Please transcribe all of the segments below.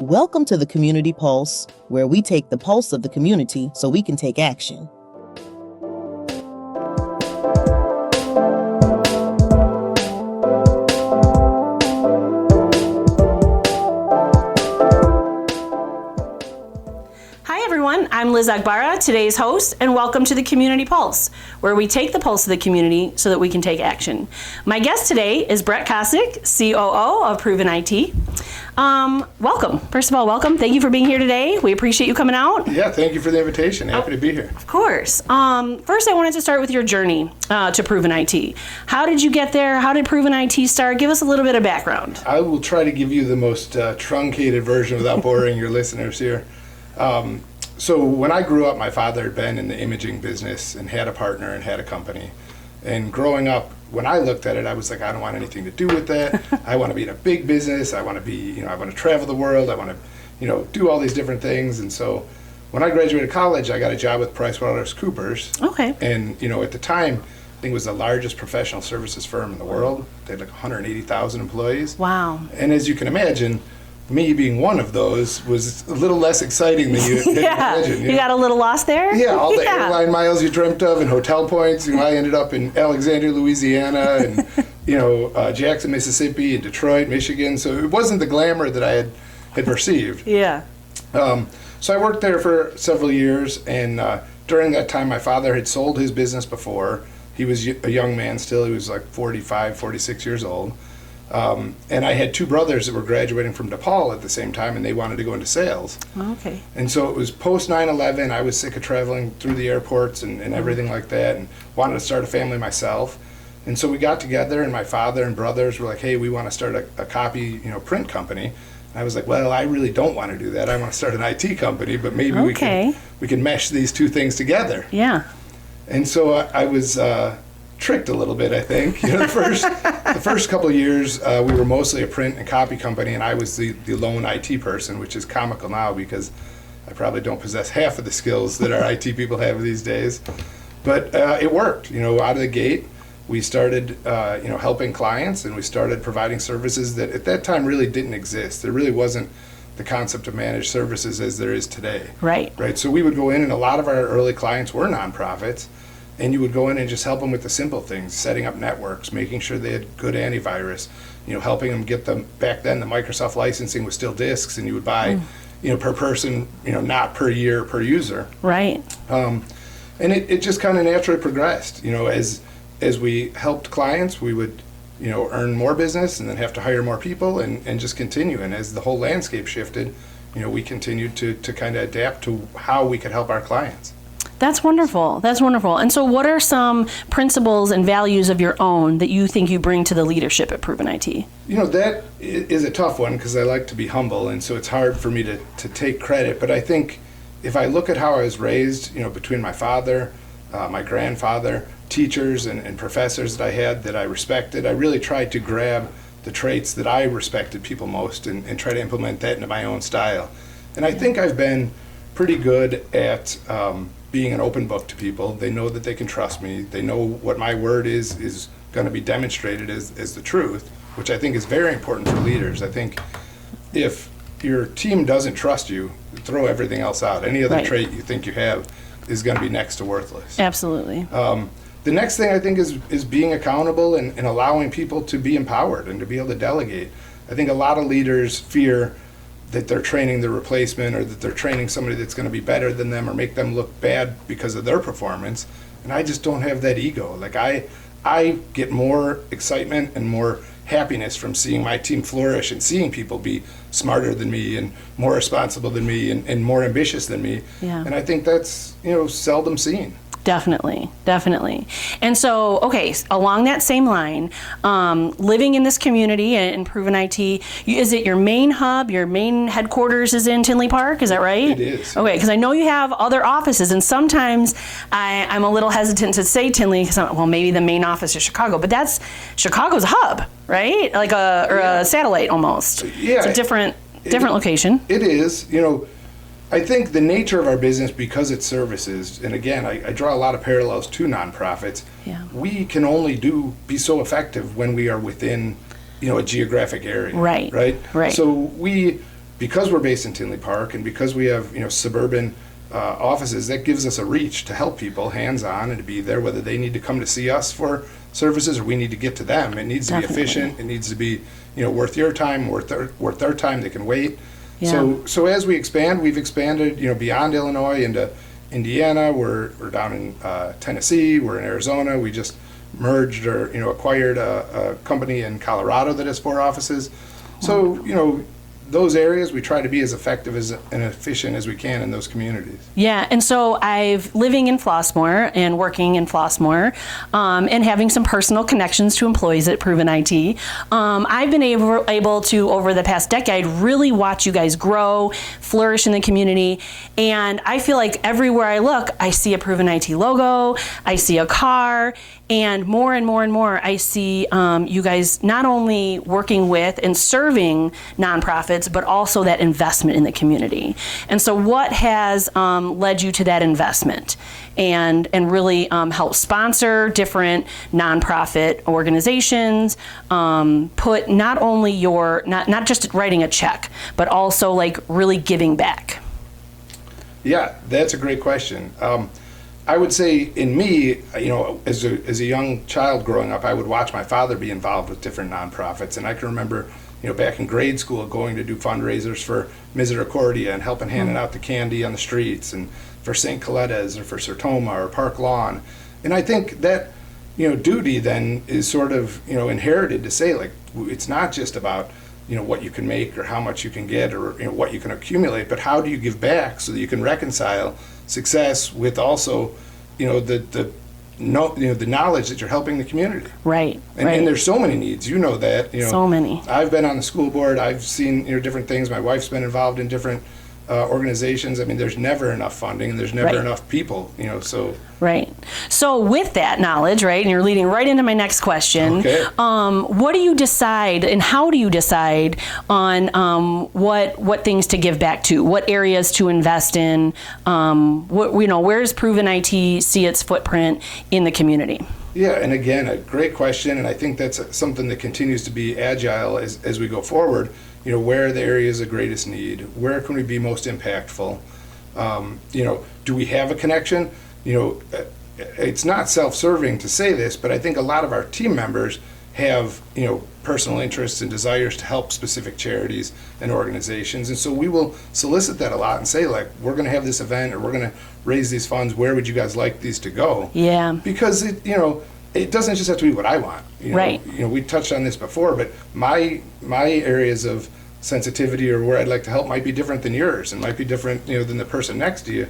Welcome to the Community Pulse, where we take the pulse of the community so we can take action. Hi everyone, I'm Liz Agbara, today's host, and welcome to the Community Pulse, where we take the pulse of the community so that we can take action. My guest today is Brett Cosich, COO of Proven IT. Welcome. First of all, welcome. Thank you for being here today. We appreciate you coming out. Yeah, thank you for the invitation. Happy to be here. Of course. First, I wanted to start with your journey to Proven IT. How did you get there? How did Proven IT start? Give us a little bit of background. I will try to give you the most truncated version without boring your listeners here. So when I grew up, my father had been in the imaging business and had a partner and had a company. And growing up, when I looked at it, I was like, I don't want anything to do with that. I want to be in a big business. I want to be, I want to travel the world. I want to, do all these different things. And so when I graduated college, I got a job with PricewaterhouseCoopers. Okay. And, at the time, I think it was the largest professional services firm in the world. They had like 180,000 employees. Wow. And as you can imagine, me being one of those was a little less exciting than you could imagine. You got a little lost there? Yeah, all the airline miles you dreamt of and hotel points. I ended up in Alexandria, Louisiana, and Jackson, Mississippi, and Detroit, Michigan. So it wasn't the glamour that I had perceived. Yeah. So I worked there for several years, and during that time, my father had sold his business before. He was a young man still. He was like 45, 46 years old. And I had two brothers that were graduating from DePaul at the same time, and they wanted to go into sales. Okay. And so it was post 9/11. I was sick of traveling through the airports and everything like that, and wanted to start a family myself. And so we got together, and my father and brothers were like, hey, we want to start a copy, print company. And I was like, well, I really don't want to do that. I want to start an IT company, but maybe we can mesh these two things together. Yeah. And so I was tricked a little bit, I think. The first couple of years, we were mostly a print and copy company, and I was the lone IT person, which is comical now because I probably don't possess half of the skills that our IT people have these days. But it worked. Out of the gate, we started, helping clients, and we started providing services that at that time really didn't exist. There really wasn't the concept of managed services as there is today. Right. So we would go in, and a lot of our early clients were nonprofits. And you would go in and just help them with the simple things, setting up networks, making sure they had good antivirus, helping them get them. Back then, the Microsoft licensing was still discs, and you would buy, per person, not per year, per user. Right. And it just kind of naturally progressed. As we helped clients, we would, earn more business and then have to hire more people and just continue. And as the whole landscape shifted, we continued to kind of adapt to how we could help our clients. That's wonderful. That's wonderful. And so what are some principles and values of your own that you think you bring to the leadership at Proven IT? That is a tough one because I like to be humble, and so it's hard for me to take credit. But I think if I look at how I was raised, between my father, my grandfather, teachers and professors that I had that I respected, I really tried to grab the traits that I respected people most and try to implement that into my own style. And I think I've been pretty good at being an open book to people. They know that they can trust me. They know what my word is going to be demonstrated as the truth, which I think is very important for leaders. I think if your team doesn't trust you, throw everything else out. Any other trait you think you have is going to be next to worthless. Absolutely. The next thing I think is being accountable and allowing people to be empowered and to be able to delegate. I think a lot of leaders fear that they're training the replacement or that they're training somebody that's going to be better than them or make them look bad because of their performance. And I just don't have that ego. Like I get more excitement and more happiness from seeing my team flourish and seeing people be smarter than me and more responsible than me and more ambitious than me. Yeah. And I think that's, seldom seen. Definitely. And so, along that same line, living in this community in Proven IT, is it your main hub, your main headquarters is in Tinley Park? Is that right? It is. Okay, because I know you have other offices, and sometimes I'm a little hesitant to say Tinley, because maybe the main office is Chicago, but Chicago's a hub, right? Like a satellite almost. Yeah. It's a different location. It is. I think the nature of our business, because it's services, and again, I draw a lot of parallels to nonprofits. Yeah. We can only be so effective when we are within, a geographic area. Right. So we because we're based in Tinley Park and because we have, suburban offices, that gives us a reach to help people hands-on and to be there, whether they need to come to see us for services or we need to get to them. It needs to Definitely. be efficient. It needs to be, worth your time, worth their time. They can wait. Yeah. So as we expand, we've expanded, beyond Illinois into Indiana. We're down in Tennessee. We're in Arizona. We just merged or acquired a company in Colorado that has 4 offices. So those areas, we try to be as effective and efficient as we can in those communities. Yeah, and so I've living in Flossmoor and working in Flossmoor, and having some personal connections to employees at Proven IT. I've been able to, over the past decade, really watch you guys grow, flourish in the community, and I feel like everywhere I look, I see a Proven IT logo, I see a car, and more and more and more, I see you guys not only working with and serving nonprofits, but also that investment in the community. And so what has led you to that investment and really help sponsor different nonprofit organizations, put not only not just writing a check, but also like really giving back? Yeah, that's a great question. I would say in me, as a young child growing up, I would watch my father be involved with different nonprofits. And I can remember, back in grade school going to do fundraisers for Misericordia and helping handing out the candy on the streets and for St. Coletta's or for Sertoma or Park Lawn. And I think that, duty then is sort of, inherited to say, like, it's not just about, what you can make or how much you can get or, what you can accumulate, but how do you give back so that you can reconcile success with also, the knowledge that you're helping the community. Right. And there's so many needs. You know that. So many. I've been on the school board. I've seen different things. My wife's been involved in different organizations. I mean, there's never enough funding and there's never Right. enough people. So. Right. So with that knowledge, right, and you're leading right into my next question. Okay. What do you decide, and how do you decide on what things to give back to, what areas to invest in? Where does Proven IT see its footprint in the community? Yeah, and again, a great question, and I think that's something that continues to be agile as we go forward. Where are the areas of greatest need? Where can we be most impactful? Do we have a connection? It's not self-serving to say this, but I think a lot of our team members have, personal interests and desires to help specific charities and organizations. And so we will solicit that a lot and say, like, we're going to have this event or we're going to raise these funds. Where would you guys like these to go? Yeah. Because it doesn't just have to be what I want. Right. We touched on this before, but my areas of sensitivity or where I'd like to help might be different than yours and might be different, than the person next to you.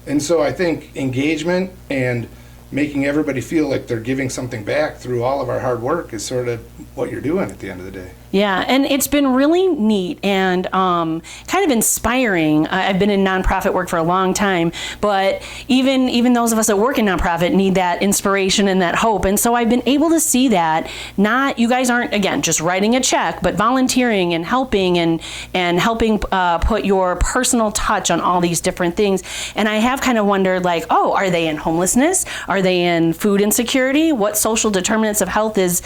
And so I think engagement and making everybody feel like they're giving something back through all of our hard work is sort of what you're doing at the end of the day. Yeah, and it's been really neat and kind of inspiring. I've been in nonprofit work for a long time, but even those of us that work in nonprofit need that inspiration and that hope. And so I've been able to see that you guys aren't, again, just writing a check, but volunteering and helping and helping put your personal touch on all these different things. And I have kind of wondered, like, are they in homelessness? Are they in food insecurity? What social determinants of health is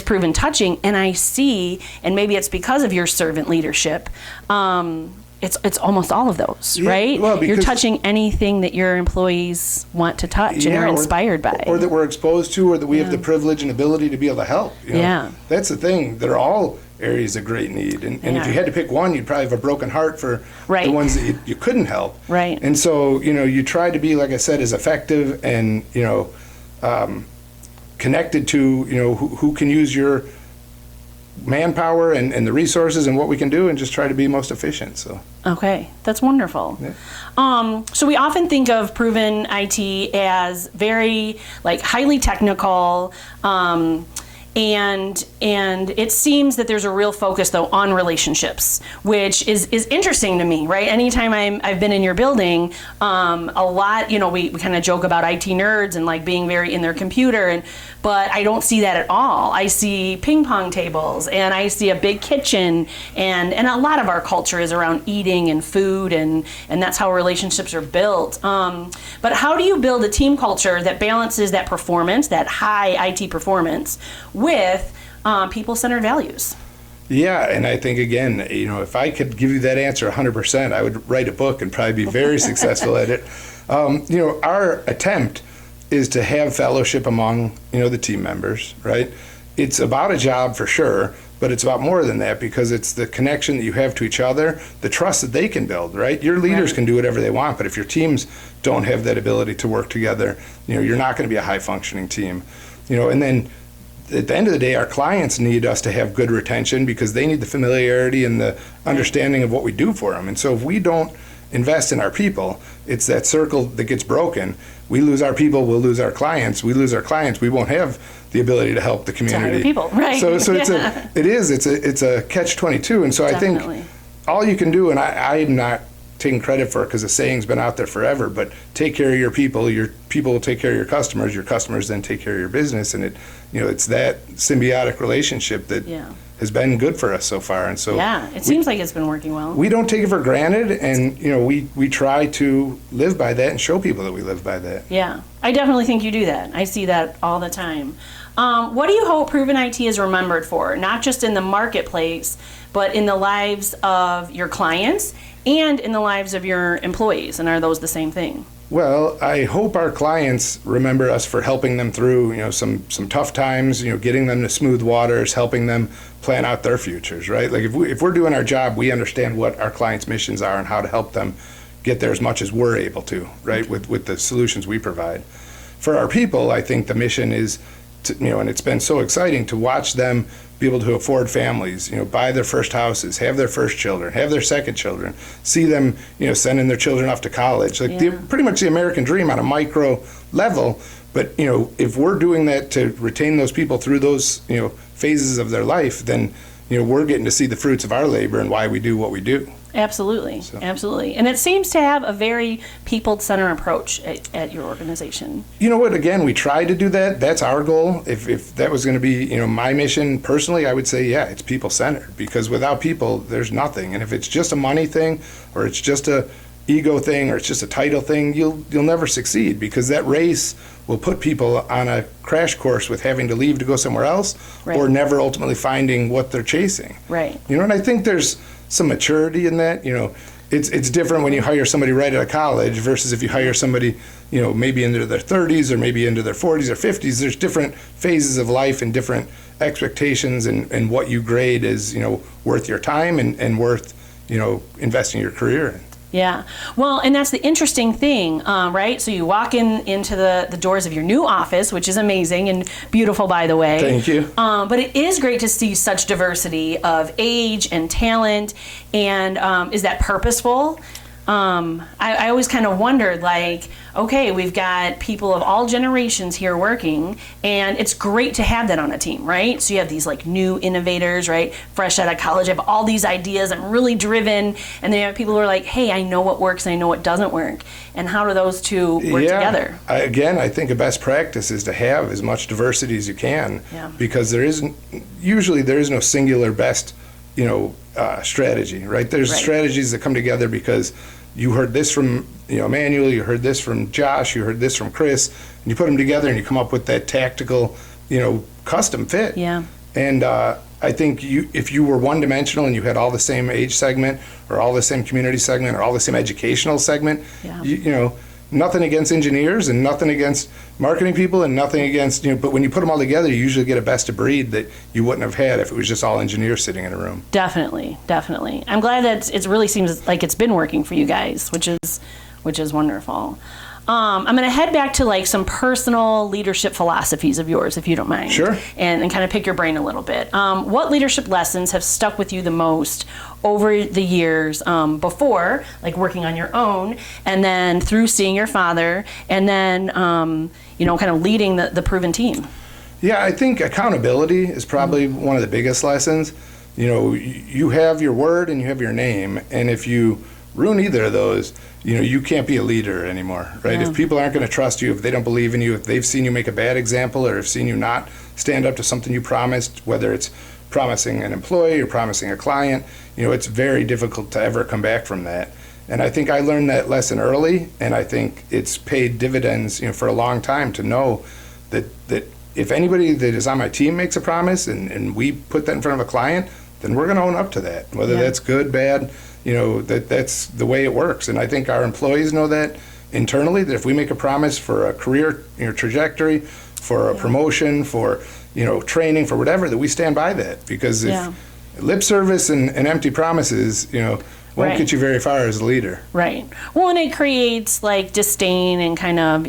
Proven touching? And I see, and maybe it's because of your servant leadership, it's almost all of those, right? Well, you're touching anything that your employees want to touch and are inspired by. Or that we're exposed to, or that we have the privilege and ability to be able to help. Yeah. That's the thing. They're all areas of great need. And if you had to pick one, you'd probably have a broken heart for the ones that you couldn't help. Right. And so, you try to be, like I said, as effective and, connected to, who can use your manpower and the resources and what we can do and just try to be most efficient. So. Okay, that's wonderful. Yeah. So we often think of Proven IT as very highly technical, and it seems that there's a real focus though on relationships, which is interesting to me, right? Anytime I've been in your building, a lot, we kind of joke about IT nerds and being very in their computer, but I don't see that at all. I see ping pong tables and I see a big kitchen, and a lot of our culture is around eating and food, and that's how relationships are built. But how do you build a team culture that balances that performance, that high IT performance, with people-centered values? Yeah, and I think, again, if I could give you that answer 100%, I would write a book and probably be very successful at it. Our attempt is to have fellowship among, the team members, right? It's about a job for sure, but it's about more than that, because it's the connection that you have to each other, the trust that they can build, right? Your leaders can do whatever they want, but if your teams don't have that ability to work together, you're not going to be a high-functioning team. And then at the end of the day, our clients need us to have good retention, because they need the familiarity and the understanding of what we do for them. And so if we don't invest in our people, it's that circle that gets broken. We lose our people, we'll lose our clients. We lose our clients, we won't have the ability to help the community. To hire people, right? So it's a catch-22. And so Definitely. I think all you can do, and I am not taking credit for it because the saying's been out there forever, but take care of your people will take care of your customers then take care of your business, and it's that symbiotic relationship that has been good for us so far. And so it seems like it's been working well. We don't take it for granted, and we try to live by that and show people that we live by that. Yeah, I definitely think you do that. I see that all the time. What do you hope Proven IT is remembered for, not just in the marketplace, but in the lives of your clients and in the lives of your employees? And are those the same thing? Well, I hope our clients remember us for helping them through, some tough times, getting them to smooth waters, helping them plan out their futures, right? Like if we're doing our job, we understand what our clients' missions are and how to help them get there as much as we're able to, right? With the solutions we provide. For our people, I think the mission is and it's been so exciting to watch them be able to afford families, buy their first houses, have their first children, have their second children, see them, sending their children off to college, pretty much the American dream on a micro level. But, if we're doing that to retain those people through those, phases of their life, then, we're getting to see the fruits of our labor and why we do what we do. Absolutely. Absolutely. And it seems to have a very people-centered approach at your organization. You know what? Again, we try to do that. That's our goal. If that was going to be, my mission personally, I would say, it's people-centered, because without people, there's nothing. And if it's just a money thing, or it's just a ego thing, or it's just a title thing, you'll never succeed, because that race will put people on a crash course with having to leave to go somewhere else, or never ultimately finding what they're chasing. Right. And I think there's some maturity in that. It's different when you hire somebody right out of college versus if you hire somebody, maybe into their 30s or maybe into their 40s or 50s. There's different phases of life and different expectations, and what you grade is, worth your time and worth, investing your career in. Yeah. Well, and that's the interesting thing, right? So you walk into the doors of your new office, which is amazing and beautiful, by the way. Thank you. But it is great to see such diversity of age and talent. And is that purposeful? I always kind of wondered, okay, we've got people of all generations here working, and it's great to have that on a team, right? So you have these new innovators, right? Fresh out of college, have all these ideas and really driven, and then you have people who are like, hey, I know what works and I know what doesn't work. And how do those two work together? I think a best practice is to have as much diversity as you can, because there is no singular best, strategy, right? There's strategies that come together because you heard this from Emmanuel, you heard this from Josh, you heard this from Chris, and you put them together and you come up with that tactical, custom fit. Yeah. And I think if you were one-dimensional and you had all the same age segment or all the same community segment or all the same educational segment, nothing against engineers and nothing against marketing people and nothing against, but when you put them all together, you usually get a best of breed that you wouldn't have had if it was just all engineers sitting in a room. Definitely. I'm glad that it really seems like it's been working for you guys, which is wonderful. I'm going to head back to some personal leadership philosophies of yours, if you don't mind. Sure. And kind of pick your brain a little bit. What leadership lessons have stuck with you the most over the years, before, working on your own, and then through seeing your father, and then, kind of leading the Proven team? Yeah, I think accountability is probably one of the biggest lessons. You have your word and you have your name, and if you ruin either of those, you can't be a leader anymore, right? Yeah. If people aren't going to trust you, if they don't believe in you, if they've seen you make a bad example or have seen you not stand up to something you promised, whether it's promising an employee or promising a client, it's very difficult to ever come back from that. And I think I learned that lesson early, and I think it's paid dividends, for a long time to know that if anybody that is on my team makes a promise and we put that in front of a client, then we're going to own up to that. Whether Yeah. that's good, bad, that's the way it works. And I think our employees know that internally, that if we make a promise for a career trajectory, for a promotion, for training, for whatever, that we stand by that. Because if lip service and empty promises, won't get you very far as a leader. Right. Well, and it creates like disdain and kind of,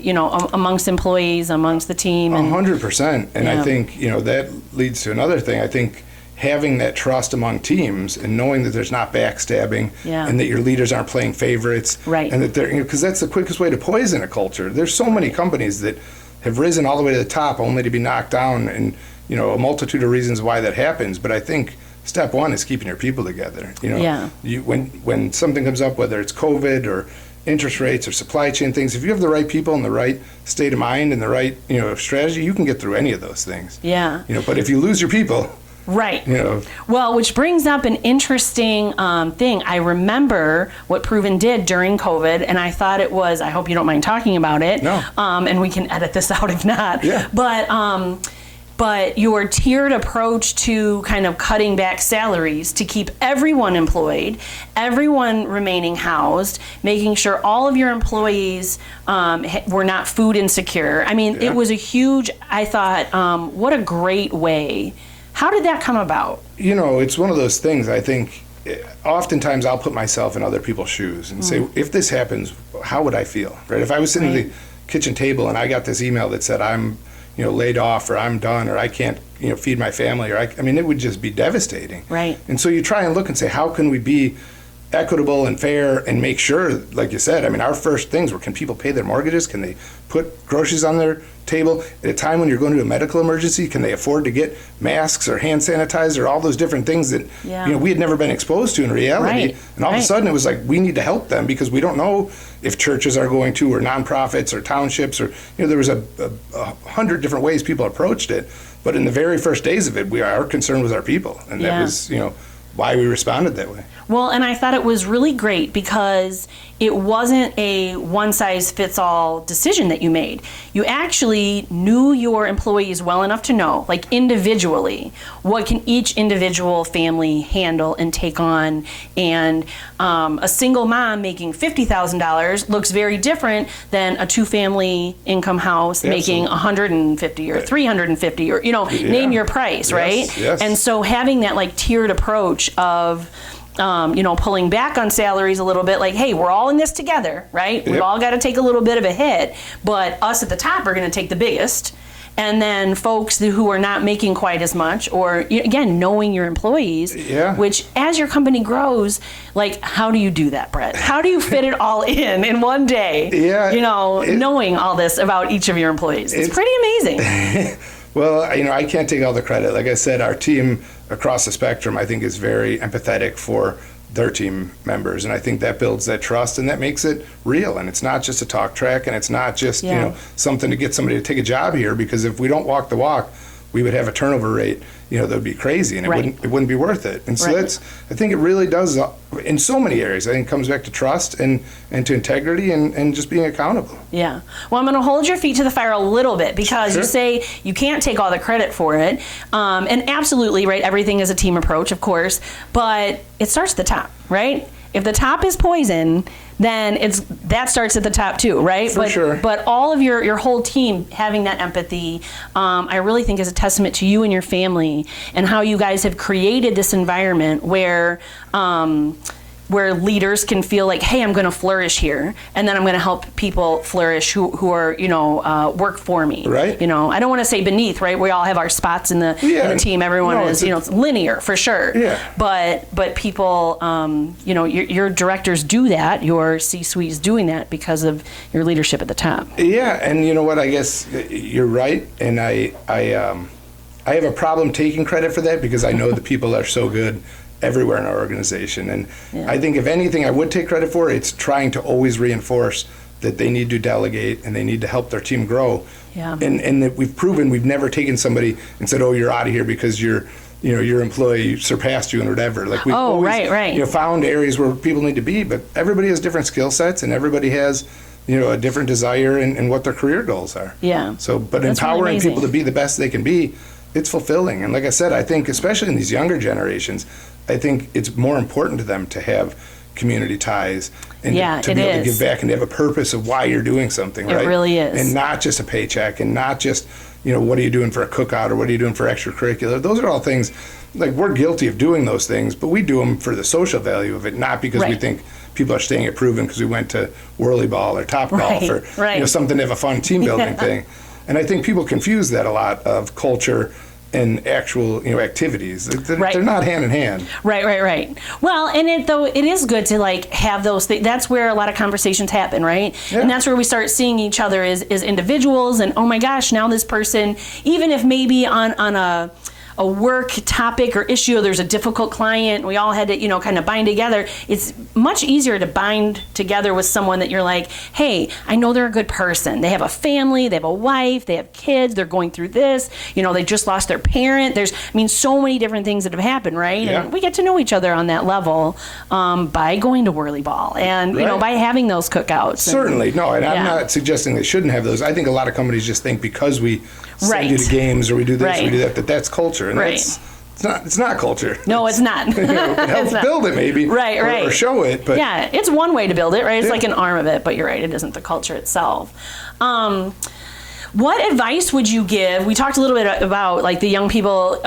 amongst employees, amongst the team. 100%. And I think, that leads to another thing. I think having that trust among teams and knowing that there's not backstabbing and that your leaders aren't playing favorites. Right. And that they're, because that's the quickest way to poison a culture. There's so many companies that have risen all the way to the top only to be knocked down, and, a multitude of reasons why that happens. But I think step one is keeping your people together. When something comes up, whether it's COVID or interest rates or supply chain things, if you have the right people and the right state of mind and the right, strategy, you can get through any of those things. Yeah. But if you lose your people, right. Well, which brings up an interesting thing. I remember what Proven did during COVID, and I thought it was, I hope you don't mind talking about it. No. And we can edit this out if not. Yeah. But your tiered approach to kind of cutting back salaries to keep everyone employed, everyone remaining housed, making sure all of your employees were not food insecure. I mean, it was a huge, I thought, what a great way. How did that come about? It's one of those things. I think oftentimes I'll put myself in other people's shoes and say, if this happens, how would I feel? Right? If I was sitting at the kitchen table and I got this email that said I'm laid off, or I'm done, or I can't feed my family, or it would just be devastating. Right. And so you try and look and say, how can we be equitable and fair and make sure, like you said, our first things were, can people pay their mortgages? Can they put groceries on their table? At a time when you're going to a medical emergency, can they afford to get masks or hand sanitizer, all those different things that we had never been exposed to in reality? Right. And all of a sudden it was like, we need to help them, because we don't know if churches are going to, or nonprofits or townships, or there was a 100 different ways people approached it. But in the very first days of it, our concern was our people, and that was why we responded that way. Well, and I thought it was really great because it wasn't a one-size-fits-all decision that you made. You actually knew your employees well enough to know, like individually, what can each individual family handle and take on. And a single mom making $50,000 looks very different than a two-family income house making $150 or $350, or name your price, right? Yes. And so having that like tiered approach of pulling back on salaries a little bit, like, hey, we're all in this together, right? We've all got to take a little bit of a hit, but us at the top are going to take the biggest. And then folks who are not making quite as much, or again, knowing your employees, which as your company grows, like, how do you do that, Brett? How do you fit it all in one day? Knowing all this about each of your employees. It's pretty amazing. Well, I can't take all the credit. Like I said, our team across the spectrum, I think, is very empathetic for their team members, and I think that builds that trust, and that makes it real. And it's not just a talk track, and it's not just something to get somebody to take a job here, because if we don't walk the walk, we would have a turnover rate that would be crazy, and it wouldn't be worth it. And so I think it really does, in so many areas, I think it comes back to trust and to integrity and just being accountable. Yeah. Well, I'm going to hold your feet to the fire a little bit, because you say you can't take all the credit for it. And absolutely, right, everything is a team approach, of course, but it starts at the top, right? If the top is poison, then that starts at the top too, right? But all of your whole team having that empathy, I really think is a testament to you and your family, and how you guys have created this environment where leaders can feel like, hey, I'm going to flourish here, and then I'm going to help people flourish who are, work for me. Right. I don't want to say beneath, right? We all have our spots in the team. Everyone is, it's linear for sure. Yeah. But people, your directors do that. Your C-suite is doing that because of your leadership at the top. Yeah. And you know what? I guess you're right. And I have a problem taking credit for that, because I know the people are so good everywhere in our organization. And I think if anything I would take credit for, it's trying to always reinforce that they need to delegate and they need to help their team grow. Yeah. And that we've proven we've never taken somebody and said, oh, you're out of here because your employee surpassed you and whatever. Like we've always found areas where people need to be, but everybody has different skill sets, and everybody has a different desire and what their career goals are. Yeah. So, but That's empowering really amazing. people to be the best they can be, it's fulfilling. And like I said, I think especially in these younger generations, I think it's more important to them to have community ties and to be able to give back and to have a purpose of why you're doing something, right? It really is. And not just a paycheck and not just, what are you doing for a cookout or what are you doing for extracurricular? Those are all things, like we're guilty of doing those things, but we do them for the social value of it, not because we think people are staying at Proven because we went to Whirly Ball or Top Golf or something to have a fun team building thing. And I think people confuse that a lot of culture and actual activities. They're not hand in hand. Right. Well, and it is good to like have those things. That's where a lot of conversations happen, right? Yeah. And that's where we start seeing each other as individuals. And oh my gosh, now this person, even if maybe on a work topic or issue, there's a difficult client, we all had to, kind of bind together. It's much easier to bind together with someone that you're like, hey, I know they're a good person. They have a family, they have a wife, they have kids, they're going through this, they just lost their parent. There's, so many different things that have happened, right? Yeah. And we get to know each other on that level by going to Whirly Ball and, by having those cookouts. Certainly. No, and I'm not suggesting they shouldn't have those. I think a lot of companies just think because we send you to games or we do this or we do that, that's culture. And it's not culture. No, it's not. It helps build it maybe. Right. Or show it. But yeah, it's one way to build it, right? It's like an arm of it, but you're right, it isn't the culture itself. What advice would you give? We talked a little bit about like the young people,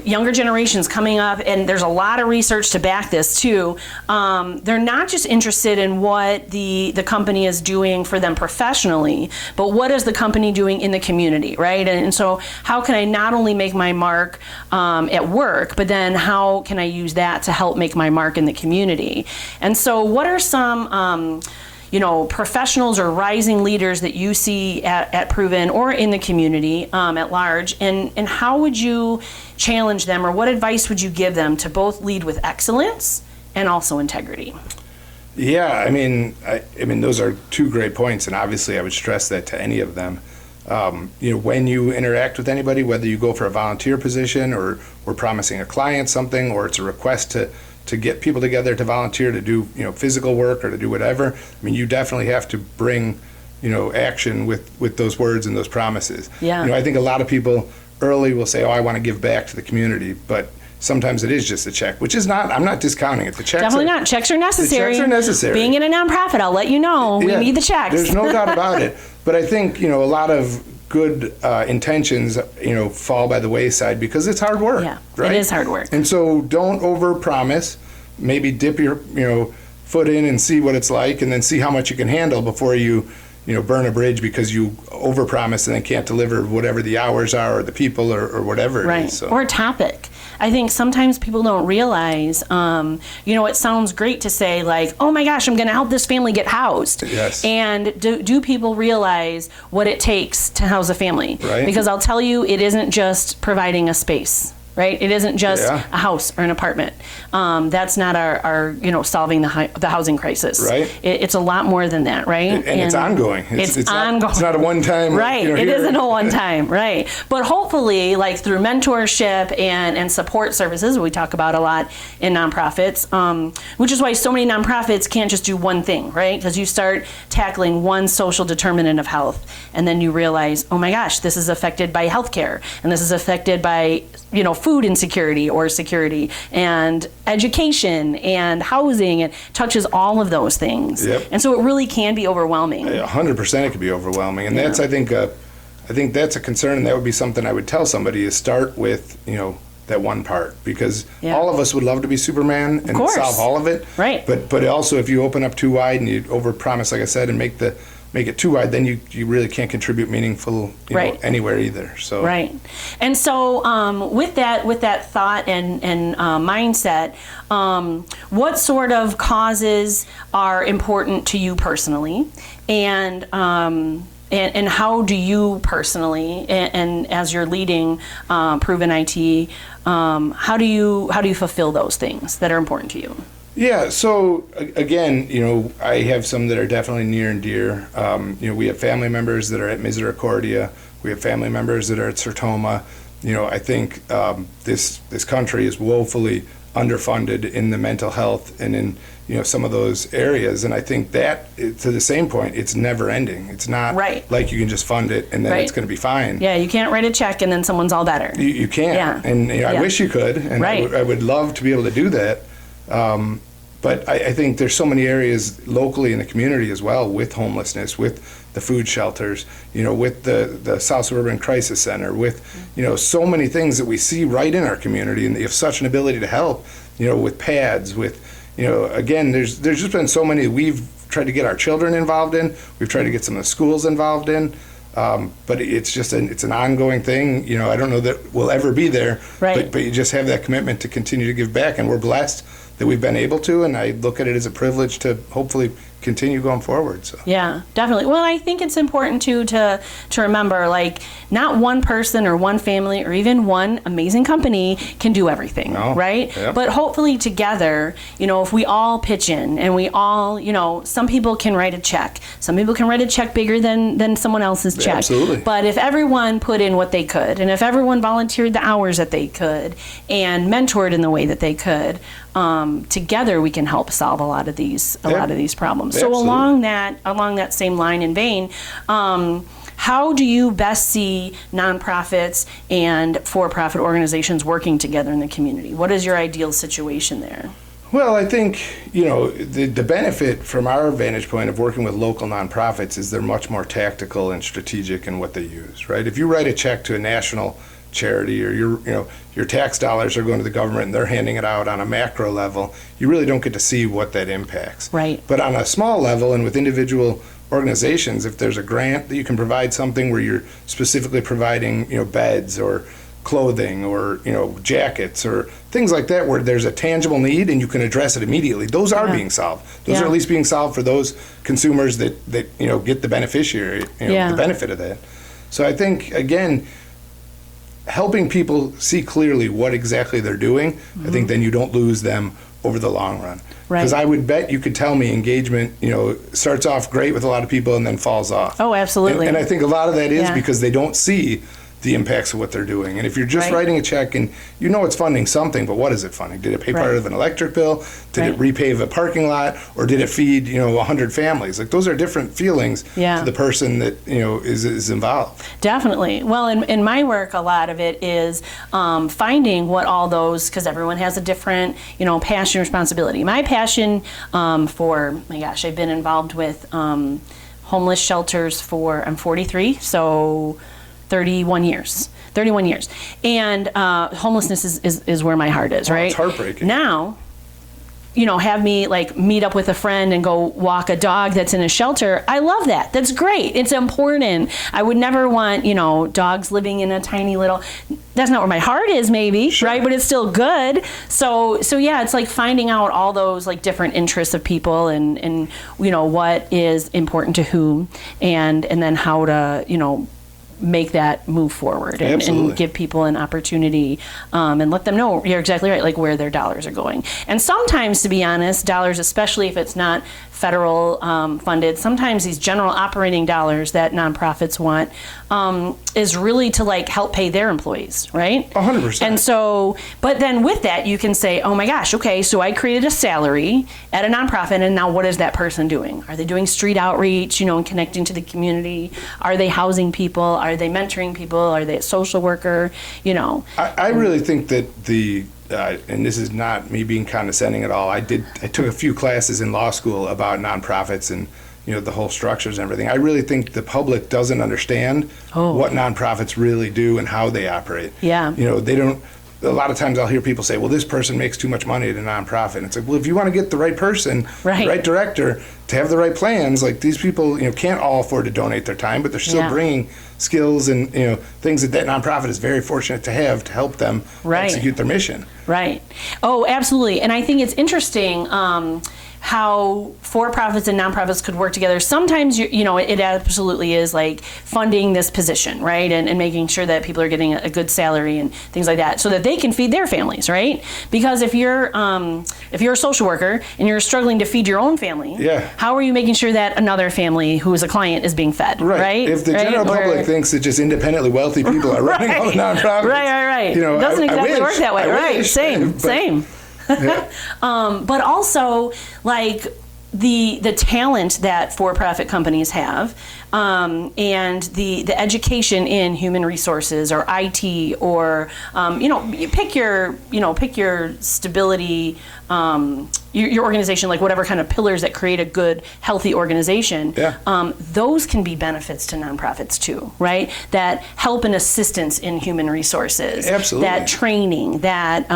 younger generations coming up, and there's a lot of research to back this too. They're not just interested in what the company is doing for them professionally, but what is the company doing in the community, right? And so how can I not only make my mark at work, but then how can I use that to help make my mark in the community? And so what are some professionals or rising leaders that you see at Proven or in the community at large, and how would you challenge them, or what advice would you give them to both lead with excellence and also integrity? Yeah, I mean, those are two great points, and obviously I would stress that to any of them. When you interact with anybody, whether you go for a volunteer position or we're promising a client something, or it's a request to get people together to volunteer to do physical work or to do whatever, you definitely have to bring action with those words and those promises. Yeah. I think a lot of people early will say, oh, I want to give back to the community, but sometimes it is just a check, which is not, I'm not discounting it. The checks definitely not. Checks are necessary. The checks are necessary. Being in a nonprofit, I'll let you know, we need the checks. There's no doubt about it. But I think a lot of good intentions, fall by the wayside because it's hard work. Yeah, right? It is hard work. And so don't overpromise. Maybe dip your, foot in and see what it's like, and then see how much you can handle before you, burn a bridge because you overpromise and then can't deliver whatever the hours are or the people or whatever it is. So. Or a topic. I think sometimes people don't realize, it sounds great to say like, oh my gosh, I'm going to help this family get housed. Yes. And do people realize what it takes to house a family? Right. Because I'll tell you, it isn't just providing a space. Right? It isn't just a house or an apartment. That's not our solving the housing crisis. Right. It's a lot more than that, right? And it's ongoing. It's ongoing. It's not a one-time. Right. It isn't a one-time. Right. But hopefully, like through mentorship and support services, we talk about a lot in nonprofits, which is why so many nonprofits can't just do one thing, right? Because you start tackling one social determinant of health, and then you realize, oh my gosh, this is affected by healthcare, and this is affected by food insecurity or security and education and housing. It touches all of those things. Yep. And so it really can be overwhelming. 100% it can be overwhelming. And that's, I think that's a concern, and that would be something I would tell somebody is start with, that one part, because all of us would love to be Superman and solve all of it. Right. But also if you open up too wide and you overpromise, like I said, and make it too wide, then you really can't contribute meaningful anywhere either. So right. And so with that thought and mindset, what sort of causes are important to you personally, and how do you personally, and as you're leading Proven IT, how do you fulfill those things that are important to you? Yeah, so again, I have some that are definitely near and dear. We have family members that are at Misericordia. We have family members that are at Sertoma. I think this country is woefully underfunded in the mental health and in some of those areas. And I think that, to the same point, it's never ending. It's not like you can just fund it and then it's going to be fine. Yeah, you can't write a check and then someone's all better. You can't. Yeah. And I wish you could, and I would love to be able to do that. But I think there's so many areas locally in the community as well, with homelessness, with the food shelters, with the South Suburban Crisis Center, with, so many things that we see right in our community, and they have such an ability to help, with pads, with, again, there's just been so many we've tried to get our children involved in. We've tried to get some of the schools involved in. But it's just it's an ongoing thing. I don't know that we'll ever be there, but you just have that commitment to continue to give back, and we're blessed that we've been able to, and I look at it as a privilege to hopefully continue going forward. So. Yeah, definitely. Well, I think it's important too to remember, like, not one person or one family or even one amazing company can do everything, right? Yep. But hopefully together, if we all pitch in and we all, some people can write a check. Some people can write a check bigger than someone else's check. Absolutely. But if everyone put in what they could, and if everyone volunteered the hours that they could and mentored in the way that they could, together we can help solve a lot of these problems. So along that same line and vein, how do you best see nonprofits and for-profit organizations working together in the community? What is your ideal situation there? Well, I think, the benefit from our vantage point of working with local nonprofits is they're much more tactical and strategic in what they use, right? If you write a check to a national charity, or your tax dollars are going to the government and they're handing it out on a macro level, you really don't get to see what that impacts. Right. But on a small level and with individual organizations, if there's a grant that you can provide something where you're specifically providing, beds or clothing or, jackets or things like that, where there's a tangible need and you can address it immediately, those are being solved. Those are at least being solved for those consumers that get the beneficiary, the benefit of that. So I think, again, helping people see clearly what exactly they're doing, I think then you don't lose them over the long run. Because I would bet you could tell me engagement, starts off great with a lot of people and then falls off. Oh, absolutely. And I think a lot of that is because they don't see the impacts of what they're doing. And if you're just writing a check and it's funding something, but what is it funding? Did it pay part of an electric bill? Did it repave a parking lot? Or did it feed, 100 families? Like, those are different feelings to the person that, is involved. Definitely. Well, in my work, a lot of it is finding what all those, because everyone has a different, passion, responsibility. My passion I've been involved with homeless shelters I'm 43, so 31 years. And homelessness is where my heart is, right? It's heartbreaking. Now, have me meet up with a friend and go walk a dog that's in a shelter. I love that. That's great. It's important. I would never want, dogs living in a tiny little, that's not where my heart is maybe, right? But it's still good. So yeah, it's like finding out all those different interests of people and what is important to whom and then how to, make that move forward and give people an opportunity and let them know, you're exactly right, where their dollars are going. And sometimes, to be honest, dollars, especially if it's not federal funded, sometimes these general operating dollars that nonprofits want is really to help pay their employees, right? 100%. And so, but then with that, you can say, oh my gosh, okay, so I created a salary at a nonprofit, and now what is that person doing? Are they doing street outreach, and connecting to the community? Are they housing people? Are they mentoring people? Are they a social worker? I really think that and this is not me being condescending at all. I took a few classes in law school about nonprofits and the whole structures and everything. I really think the public doesn't understand what nonprofits really do and how they operate. Yeah. They don't. A lot of times I'll hear people say, well, this person makes too much money at a nonprofit. And it's like, well, if you want to get the right person, the right director, to have the right plans, these people, can't all afford to donate their time, but they're still bringing skills and, things that nonprofit is very fortunate to have to help them execute their mission. Right. Oh, absolutely. And I think it's interesting how for-profits and nonprofits could work together. Sometimes, it absolutely is funding this position, right? And making sure that people are getting a good salary and things like that so that they can feed their families, right? Because if you're a social worker and you're struggling to feed your own family, how are you making sure that another family who is a client is being fed, right? If the general public thinks that just independently wealthy people are running all the nonprofits. Right. It doesn't exactly work that way. Right. Same. Yeah. But also like the talent that for-profit companies have, and the education in human resources or IT or you pick your stability, your organization, like whatever kind of pillars that create a good, healthy organization. Yeah. Those can be benefits to nonprofits too, right? That help and assistance in human resources. Absolutely. That training. That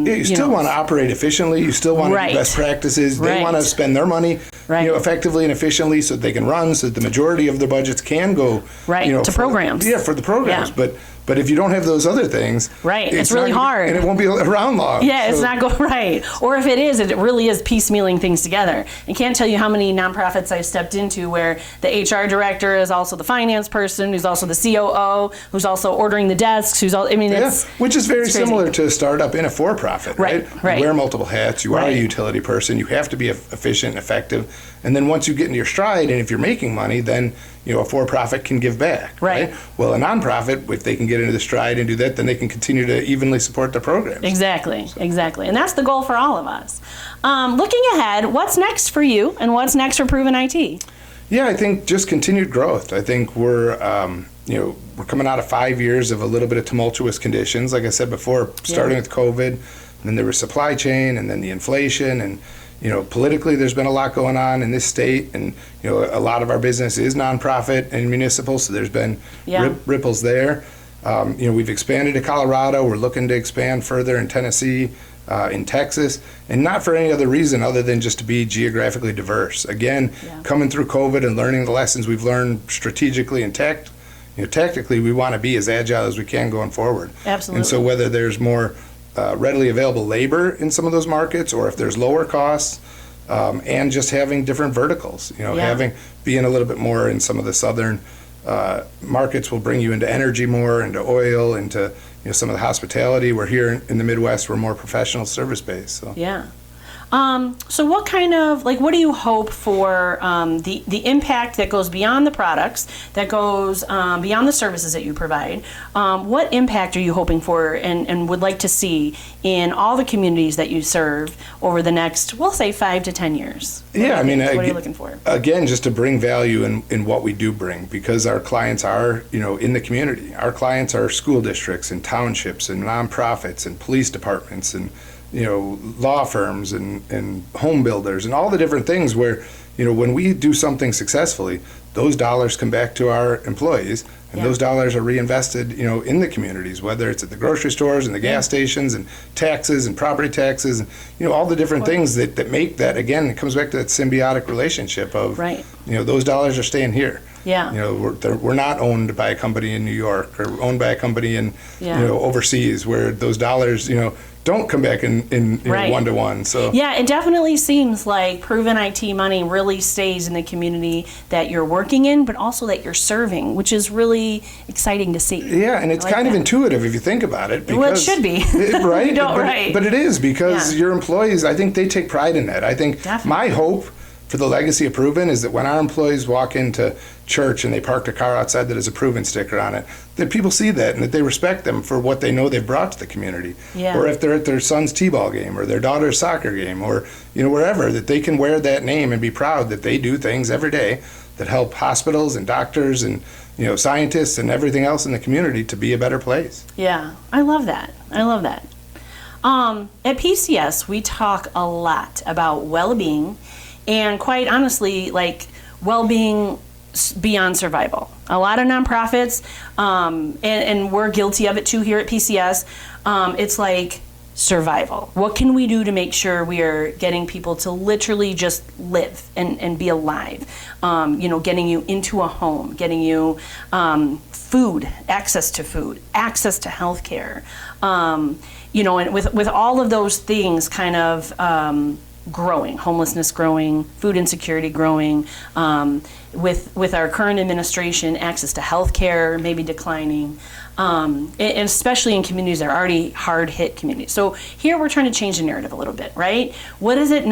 you still want to operate efficiently. You still want to do best practices. They want to spend their money effectively and efficiently so that they can run, so that the majority of their budgets can go to programs. For the programs. Yeah. But if you don't have those other things, it's really hard, and it won't be around long. Yeah, it's not going right. Or if it is, it really is piecemealing things together. I can't tell you how many nonprofits I've stepped into where the HR director is also the finance person, who's also the COO, who's also ordering the desks, which is very similar to a startup in a for-profit, right? Right. You wear multiple hats. You are a utility person. You have to be efficient and effective. And then once you get into your stride, and if you're making money, then a for-profit can give back, right? Well, a nonprofit, if they can get into the stride and do that, then they can continue to evenly support the programs. Exactly. And that's the goal for all of us. Looking ahead, what's next for you, and what's next for Proven IT? Yeah, I think just continued growth. I think we're coming out of 5 years of a little bit of tumultuous conditions. Like I said before, starting with COVID, and then there was supply chain, and then the inflation, and politically, there's been a lot going on in this state, and a lot of our business is nonprofit and municipal, so there's been ripples there. We've expanded to Colorado. We're looking to expand further in Tennessee, in Texas, and not for any other reason other than just to be geographically diverse. Again, coming through COVID and learning the lessons we've learned strategically and tactically, we want to be as agile as we can going forward. Absolutely. And so whether there's more readily available labor in some of those markets, or if there's lower costs, and just having different verticals, being a little bit more in some of the southern markets will bring you into energy more, into oil, into some of the hospitality. We're here in the Midwest, we're more professional service based. So. Yeah. So what kind of, what do you hope for the impact that goes beyond the products, that goes beyond the services that you provide? What impact are you hoping for and would like to see in all the communities that you serve over the next, we'll say 5 to 10 years? What are you looking for? Again, just to bring value in what we do bring, because our clients are, in the community. Our clients are school districts and townships and nonprofits and police departments and law firms and home builders and all the different things where, when we do something successfully, those dollars come back to our employees, and those dollars are reinvested, in the communities, whether it's at the grocery stores and the gas stations and taxes and property taxes and, all the different things that make that, again, it comes back to that symbiotic relationship of, those dollars are staying here. Yeah. We're not owned by a company in New York or owned by a company in, overseas, where those dollars, don't come back in one-to-one. So it definitely seems like Proven IT money really stays in the community that you're working in, but also that you're serving, which is really exciting to see. Yeah, and it's kind of intuitive if you think about it. Well, it should be. Right? But it is, because your employees, I think they take pride in that. I think my hope for the legacy of Proven is that when our employees walk into church and they park a car outside that has a Proven sticker on it, that people see that and that they respect them for what they know they've brought to the community. Yeah. Or if they're at their son's t-ball game or their daughter's soccer game or wherever, that they can wear that name and be proud that they do things every day that help hospitals and doctors and scientists and everything else in the community to be a better place. Yeah, I love that. At PCS, we talk a lot about well-being, and quite honestly, well-being beyond survival. A lot of nonprofits, and we're guilty of it too here at PCS, it's like survival. What can we do to make sure we are getting people to literally just live and be alive? Getting you into a home, getting you food, access to health care. And with all of those things kind of growing, homelessness growing, food insecurity growing, with our current administration, access to health care maybe declining, and especially in communities that are already hard-hit communities. So here we're trying to change the narrative a little bit, right? What does it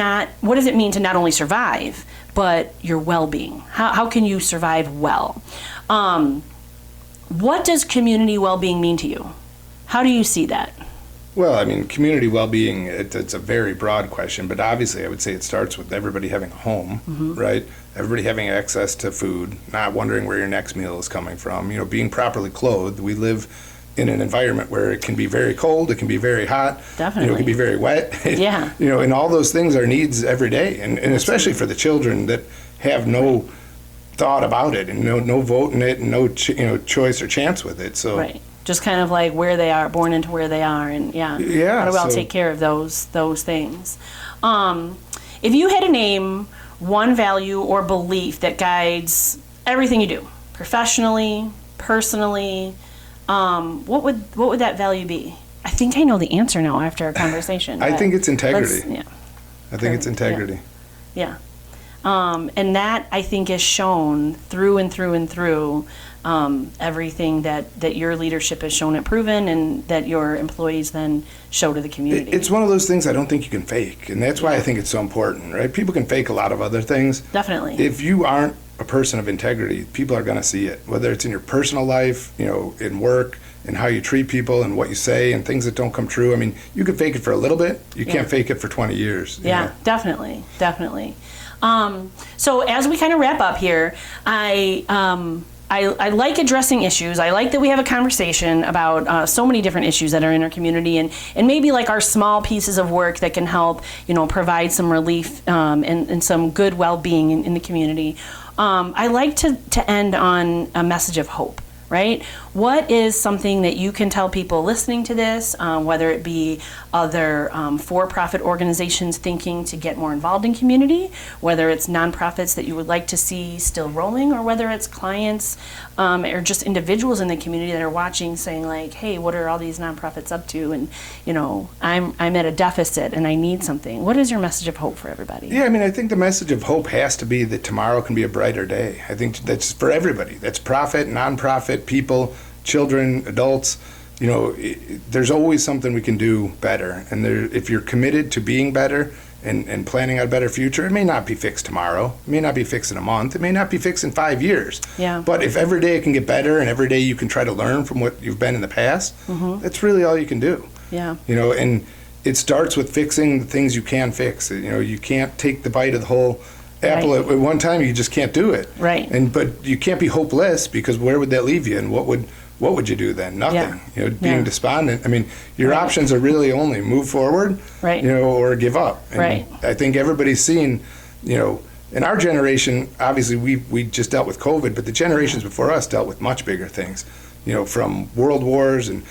mean to not only survive, but your well-being? How can you survive well? What does community well-being mean to you? How do you see that? Well, I mean, community well-being, it's a very broad question, but obviously I would say it starts with everybody having a home, right? Everybody having access to food, not wondering where your next meal is coming from, being properly clothed. We live in an environment where it can be very cold, it can be very hot, Definitely. it can be very wet. Yeah. And all those things are needs every day, and especially for the children that have no thought about it and no vote in it and no choice or chance with it. So Right. Just kind of like where they are, born into where they are, and how do we all take care of those things? If you had to name one value or belief that guides everything you do, professionally, personally, what would that value be? I think I know the answer now after our conversation. I think it's integrity. Yeah. I think it's integrity. Yeah. And that, I think, is shown through and through and through everything that your leadership has shown at Proven and that your employees then show to the community. It's one of those things I don't think you can fake, and that's why I think it's so important, right? People can fake a lot of other things. Definitely. If you aren't a person of integrity, people are going to see it, whether it's in your personal life, in work, and how you treat people and what you say and things that don't come true. I mean, you can fake it for a little bit. You can't fake it for 20 years. Yeah, definitely. So as we kind of wrap up here, I like addressing issues. I like that we have a conversation about so many different issues that are in our community and maybe like our small pieces of work that can help, provide some relief and some good well-being in the community. I like to end on a message of hope. Right? What is something that you can tell people listening to this, whether it be other for-profit organizations thinking to get more involved in community, whether it's nonprofits that you would like to see still rolling, or whether it's clients or just individuals in the community that are watching saying like, hey, what are all these nonprofits up to? And, I'm at a deficit and I need something. What is your message of hope for everybody? Yeah, I mean, I think the message of hope has to be that tomorrow can be a brighter day. I think that's for everybody. That's profit, nonprofit, people, children, adults. There's always something we can do better. And if you're committed to being better and planning out a better future, it may not be fixed tomorrow. It may not be fixed in a month. It may not be fixed in 5 years. Yeah. But if every day it can get better and every day you can try to learn from what you've been in the past, that's really all you can do. Yeah. And it starts with fixing the things you can fix. You can't take the bite of the whole apple at one time. You just can't do it. Right. But you can't be hopeless, because where would that leave you? And what would you do then? Nothing. Being despondent. I mean, your options are really only move forward, or give up. And I think everybody's seen, in our generation, obviously we just dealt with COVID, but the generations before us dealt with much bigger things, from world wars and,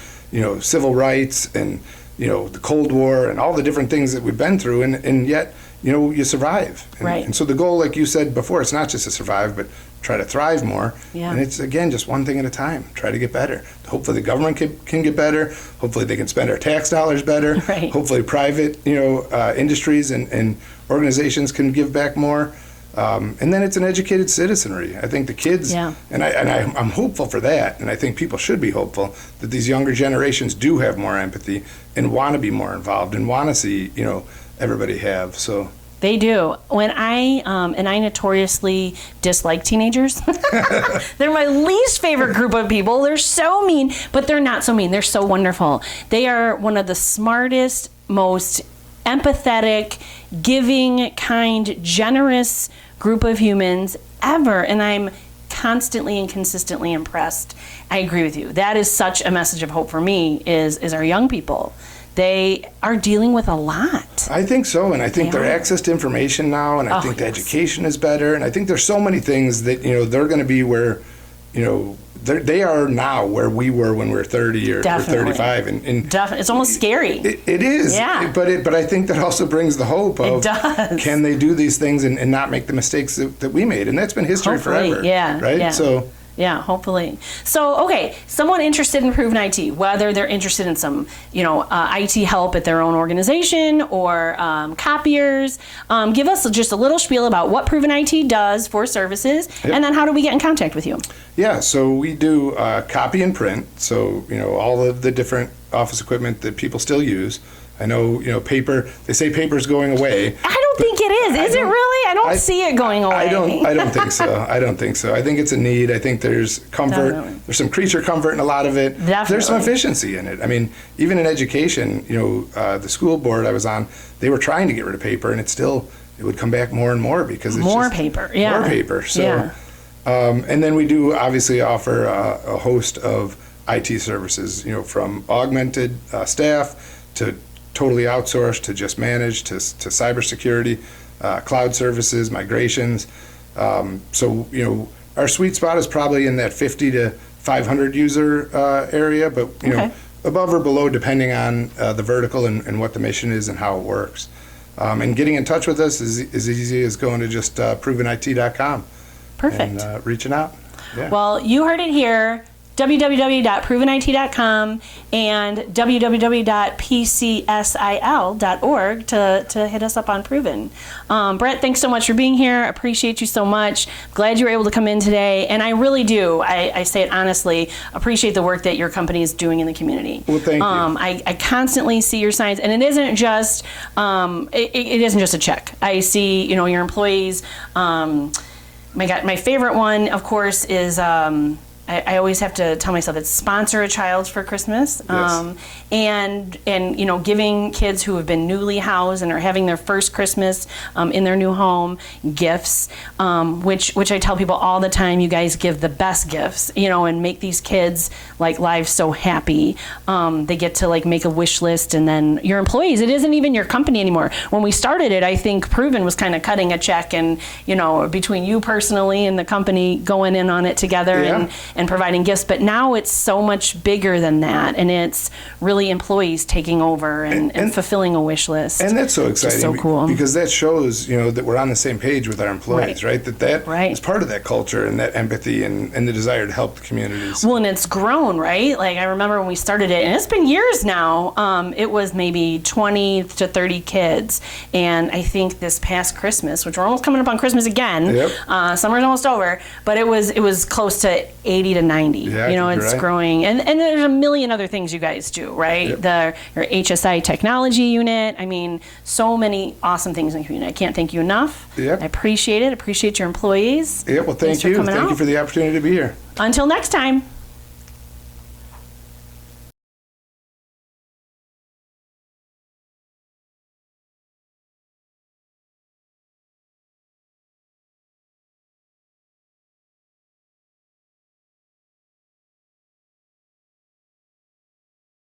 civil rights and, the Cold War and all the different things that we've been through, and yet, you survive. And so the goal, like you said before, it's not just to survive, but try to thrive more. Yeah. And it's, again, just one thing at a time. Try to get better. Hopefully the government can get better. Hopefully they can spend our tax dollars better. Right. Hopefully private, industries and organizations can give back more. And then it's an educated citizenry. I think the kids, and I'm hopeful for that, and I think people should be hopeful that these younger generations do have more empathy and want to be more involved and want to see, everybody have. So they do. When I notoriously dislike teenagers. They're my least favorite group of people. They're so mean, but they're not so mean. They're so wonderful. They are one of the smartest, most empathetic, giving, kind, generous group of humans ever, and I'm constantly and consistently impressed. I agree with you. That is such a message of hope for me, is our young people. They are dealing with a lot. I think so, and I think their access to information now, and I think the education is better, and I think there's so many things that, they're going to be where, they are now where we were when we were 30 or 35. And it's almost scary. It is. Yeah. But I think that also brings the hope of, it does. Can they do these things and not make the mistakes that we made? And that's been history forever. Yeah. Right? Yeah. So. Yeah, hopefully. So, okay, someone interested in Proven IT, whether they're interested in some, IT help at their own organization or copiers, give us just a little spiel about what Proven IT does for services, and then how do we get in contact with you? Yeah, so we do copy and print, so, all of the different office equipment that people still use. I know, paper, they say paper's going away. I don't think it is. Is it really? I don't see it going away. I don't think so. I don't think so. I think it's a need. I think there's comfort. Definitely. There's some creature comfort in a lot of it. Definitely. There's some efficiency in it. I mean, even in education, the school board I was on, they were trying to get rid of paper, and it would come back more and more because it's More just paper. Yeah. more paper. So, Yeah. And then we do obviously offer a host of IT services, from augmented staff to totally outsourced to just managed to cybersecurity, cloud services, migrations. So, our sweet spot is probably in that 50 to 500 user area, but, Okay. above or below depending on the vertical and what the mission is and how it works. And getting in touch with us is as easy as going to just provenit.com. Perfect. And reaching out. Yeah. Well, you heard it here. www.provenit.com and www.pcsil.org to hit us up on Proven. Brett, thanks so much for being here. I appreciate you so much. Glad you were able to come in today. And I really do, I say it honestly, appreciate the work that your company is doing in the community. Well, thank you. I constantly see your signs, and it isn't just it isn't just a check. I see, your employees. My favorite one, of course, is I always have to tell myself it's sponsor a child for Christmas. Yes. And giving kids who have been newly housed and are having their first Christmas in their new home gifts, which I tell people all the time, you guys give the best gifts, and make these kids lives so happy. They get to make a wish list, and then your employees, it isn't even your company anymore. When we started it, I think Proven was kind of cutting a check and, between you personally and the company going in on it together. Yeah. And providing gifts, but now it's so much bigger than that, and it's really employees taking over and fulfilling a wish list. And that's so exciting. So cool. Because that shows, that we're on the same page with our employees, right? That Right. is part of that culture and that empathy and the desire to help the communities. Well, and it's grown, right? I remember when we started it, and it's been years now, it was maybe 20 to 30 kids. And I think this past Christmas, which we're almost coming up on Christmas again, Yep. Summer's almost over, but it was close to 80 to 90. Yeah, I think It's you're right. growing. And there's a million other things you guys do, right? Yep. Your HSI technology unit. I mean, so many awesome things in the community. I can't thank you enough. Yep. I appreciate it. Appreciate your employees. Yeah, well, Thanks thank for you. coming Thank out. you for the opportunity to be here. Until next time.